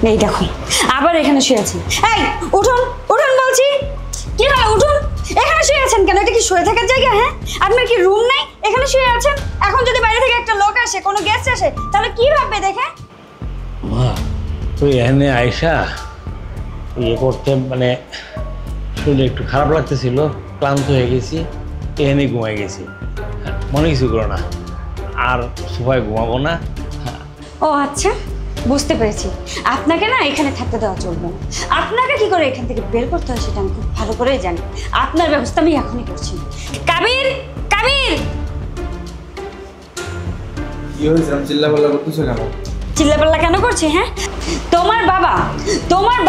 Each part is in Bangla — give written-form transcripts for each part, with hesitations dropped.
এই দেখো আবার এখানে শুয়ে আছেন। এই উঠুন উঠুন বলছি। কি হলো উঠুন, এখানে শুয়ে আছেন কেন? এটা কি শুয়ে থাকার জায়গা? হ্যাঁ, আপনার কি রুম নাই? এখানে শুয়ে আছেন। এখন যদি বাইরে থেকে একটা লোক আসে, কোনো গেস্ট আসে, তাহলে কি ভাববে দেখে? মা তুই এখানে আয়সা ইয়ে করতে মানে শরীরে একটু খারাপ লাগতেছিল, ক্লান্ত হয়ে গেছি, এখানে ঘুমাই গেছি। মনে কিছু করো না, আর সোফায় ঘুমাবো না। ও আচ্ছা, বুঝতে পেরেছি। আপনাকে না এখানে থাকতে দেওয়া চলবে না। আপনাকে কি করে এখান থেকে বের করতে হয় সেটা আমি খুব ভালো করেই জানি। আপনার ব্যবস্থা আমি এখনই করছি। কাবির, কাবির! কি হয়েছে? আমি চিল্লাপাল্লা করতেছো কেন? চিল্লাপাল্লা কেন করছি? হ্যাঁ, তোমার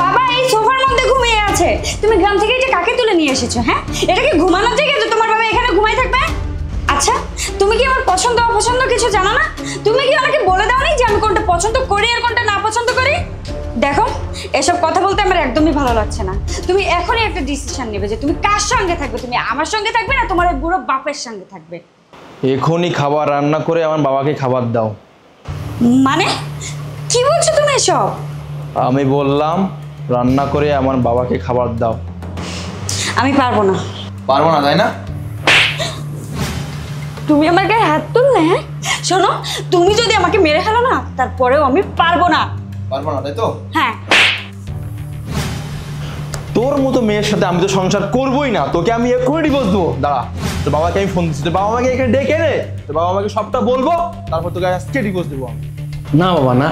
বাবা এই সোফার মধ্যে ঘুমিয়ে আছে। তুমি গ্রাম থেকে এটা কাকে তুলে নিয়ে এসেছো? হ্যাঁ, এটা কি ঘুমানোর জায়গা যে তোমার বাবা এখানে ঘুমাই থাকবে? আচ্ছা, তুমি কি আমার পছন্দ অপছন্দ কিছু জানো না? তুমি কি আমাকে বলে দাওনি যে আমি কোনটা পছন্দ করি আর কোনটা না পছন্দ করি? দেখো, এসব কথা বলতে আমার একদমই ভালো লাগছে না। তুমি এখনই একটা ডিসিশন নেবে যে তুমি কার সঙ্গে থাকবে। তুমি আমার সঙ্গে থাকবে না তোমার ওই বুড়ো বাপের সঙ্গে থাকবে? এখনই খাবার রান্না করে আমার বাবাকে খাবার দাও। মানে কি বলছো তুমি এসব? আমি বললাম রান্না করে আমার বাবাকে খাবার দাও। আমি পারবো না। পারবো না, তাই না? তুমি আমার গায়ে হাত তুললে? হ্যাঁ, শোনো, তুমি যদি আমাকে মেরে ফেলো না, তারপরেও আমি পারবো না। পারবো না, তাই তো? হ্যাঁ। তোর মতো মেয়ের সাথে আমি তো সংসার করবোই না। তোকে আমি এক্ষুনি ডিভোর্স দেবো। দাঁড়া, তোর বাবাকে আমি ফোন দিচ্ছি। তোর বাবা আমাকে এখানে ডেকে নে, তোর বাবা আমাকে সবটা বলবো, তারপর তোকে আজকে ডিভোর্স দেবো আমি। না বাবা না,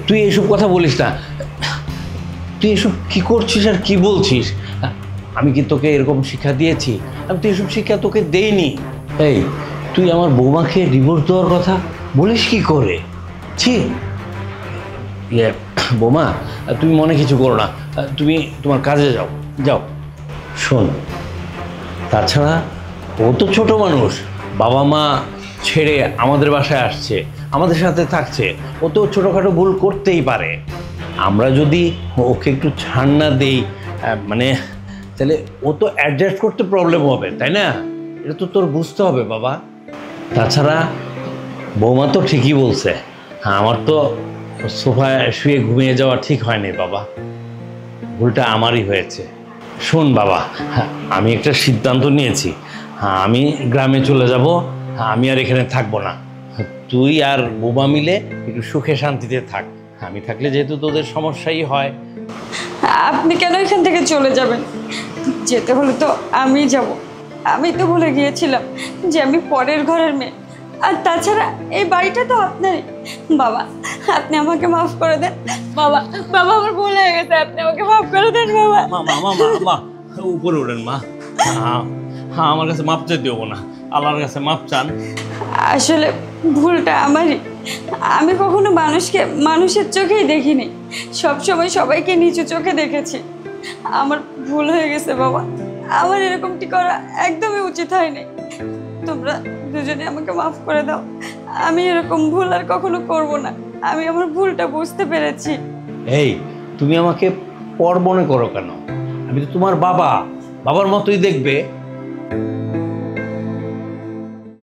তুই এসব কথা বলিস না। তুই এসব কি করছিস আর কি বলছিস? আমি কি তোকে এরকম শিক্ষা দিয়েছি? আমি তো এসব শিক্ষা তোকে দেইনি। এই তুই আমার বৌমাকে ডিভোর্স দেওয়ার কথা বলিস কি করে? ছি! ইয়ে বৌমা, তুমি মনে কিছু করো না, তুমি তোমার কাজে যাও যাও। শোন, তাছাড়া ও তো ছোট মানুষ, বাবা মা ছেড়ে আমাদের বাসায় আসছে, আমাদের সাথে থাকছে। ও তো ছোটোখাটো ভুল করতেই পারে। আমরা যদি ওকে একটু ছাড় না দেই, মানে তাহলে ও তো অ্যাডজাস্ট করতে প্রবলেম হবে, তাই না? এটা তো তোর বুঝতে হবে বাবা। তাছাড়া বৌমা তো ঠিকই বলছে। হ্যাঁ, আমার তো সোফায় শুয়ে ঘুমিয়ে যাওয়া ঠিক হয়নি বাবা, ভুলটা আমারই হয়েছে। শোন বাবা, হ্যাঁ আমি একটা সিদ্ধান্ত নিয়েছি। হ্যাঁ, আমি গ্রামে চলে যাব। হ্যাঁ, আমি আর এখানে থাকবো না। তুই আর বোবা মিলে একটু সুখে শান্তিতে থাক। আমি থাকলে যেহেতু তোদের সমস্যাই হয়। আপনি কেন এখান থেকে চলে যাবেন? যেতে হলে তো আমি যাব। আমি তো ভুলে গিয়েছিলাম যে আমি পরের ঘরের মেয়ে। আর তাছাড়া এই বাড়িটা তো আপনারই। বাবা, আপনি আমাকে মাফ করে দেন। বাবা, বাবা আমার ভুল হয়ে গেছে, আপনি আমাকে মাফ করে দেন বাবা। মা মা মা মা মা উপরে ওঠেন মা। হ্যাঁ হ্যাঁ, আমার কাছে মাপ চাই দেবো না, আল্লাহর কাছে মাপ চান। আসলে ভুলটা আমারই। আমি কখনো মানুষকে মানুষের চোখেই দেখিনি, সবসময় সবাইকে নিচু চোখে দেখেছি। আমার ভুল হয়ে গেছে বাবা। আমার এরকমটি করা একদমই উচিত হয়নি। তোমরা দুজনে আমাকে মাফ করে দাও। আমি এরকম ভুল আর কখনো করব না। আমি আমার ভুলটা বুঝতে পেরেছি। এই তুমি আমাকে পর মনে করো কেন? আমি তো তোমার বাবা, বাবার মতোই দেখবে।